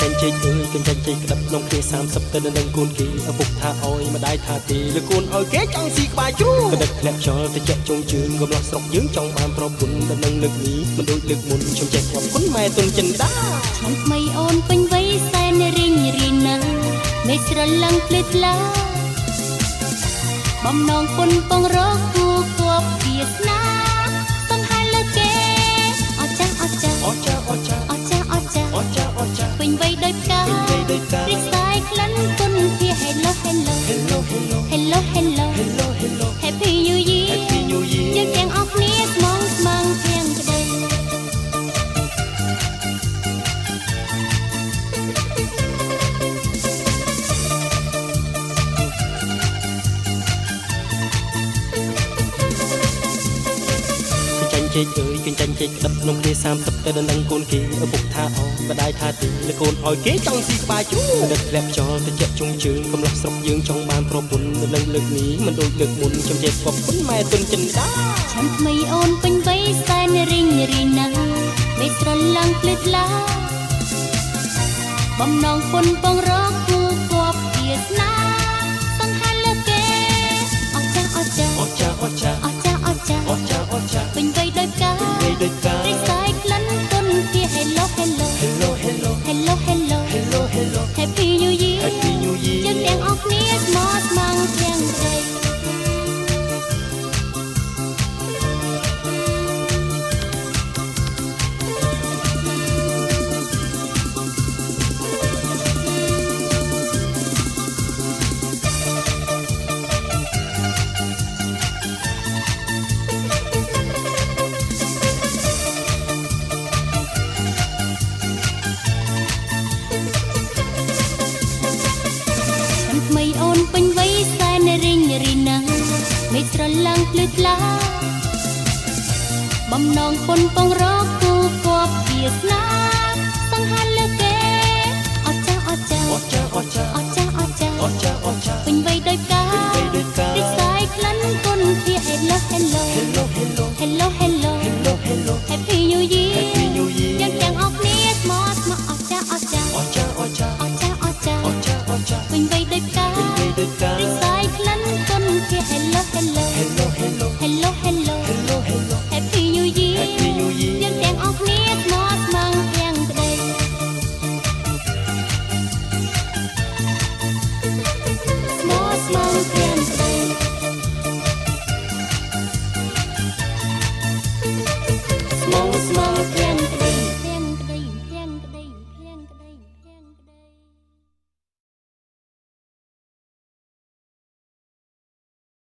ចាញ់ជែកអើយចាញ់ជែកក្តាប់ក្នុងគ្នា30ទៅនឹងកូនគេឪពុកថាអោយម្ដាយថាទេលើកូនអោយគេចង់ស៊ីក្បាលជ្រូកក្តាប់ធ្លាក់ចោលទៅចាក់ចុងជើងកំឡោះស្រុកយើងចង់បានប្រពន្ធទៅនឹងលើកនេះមិនដូចលើកមុនខ្ញុំចេះខំគុណម៉ែទុនចិនដាឆ្នាំថ្មីអូនពេញវ័យសែនរីងរីណាមេស្រឡឹងភ្លេចឡាបំណងពុនពងរកគូគប់វាសនាសង្ហាលើគេអចាស់អចាស់អចាអចាអចាស់អចាស់អចាអចាពេញវ័យដោយផ្ការីកសាយក្លិនគុនជា Hello Hello Hello Hello Hello Hello Hello Happy New Year Happy New Year យើងទាំងអស់គ្នាស្មងស្មងទាំងក្តីចាញ់ជែកអើយចាញ់ជែកក្តាប់ក្នុងគ្នា30ទៅនឹងកូនគេឪពុកថាអោម្ដាយថាទេលើកូនអោយគេចង់ស៊ីក្បាលជ្រូកក្តាប់ធ្លាក់ចោលទៅចាក់ចុងជើងកំឡោះស្រុកយើងចង់បានប្រពន្ធទៅនឹងលើកនេះមិនដូចលើកមុនខ្ញុំចេះខំគុណម៉ែទុនចិនដាឆ្នាំថ្មីអូនពេញវ័យសែនរីងរីណាមេស្រឡឹងភ្លេចឡាបំណងពុនពងរកគូគប់វាសនាសង្ហាលើគេអចាស់អចាស់អចាអចាអចាស់អចាស់អចាអចាពេញវ័យដោយផ្ការីកសាយក្លិនគុនជា Hello Hello Hello Hello Hello Hello Hello Hello Happy New Year Happy New Year យើងទាំងអស់គ្នាស្មោះស្មងទាំងក្តីថ្មីអូនពេញវ័យសែនរីងរីណាមេស្រឡឹងភ្លឺថ្លាបំណងពុនពងរកគូគប់វាសនាសង្ហាលើគេអចាស់អចាស់អចាអចាអចាស់អចាស់អចាអចាពេញវ័យដោយផ្ការីកសាយក្លិនគុនជា Hello Hello Hello Hello Hello Hello Hello Hello Happy New Year Happy New Year យើងទាំងអស់គ្នាស្មោះស្មងអចាស់អចាស់អចាអចាអចាស់អចាស់អចាអចាពេញវ័យដោយផ្កាពេញវ័យដោយផ្កា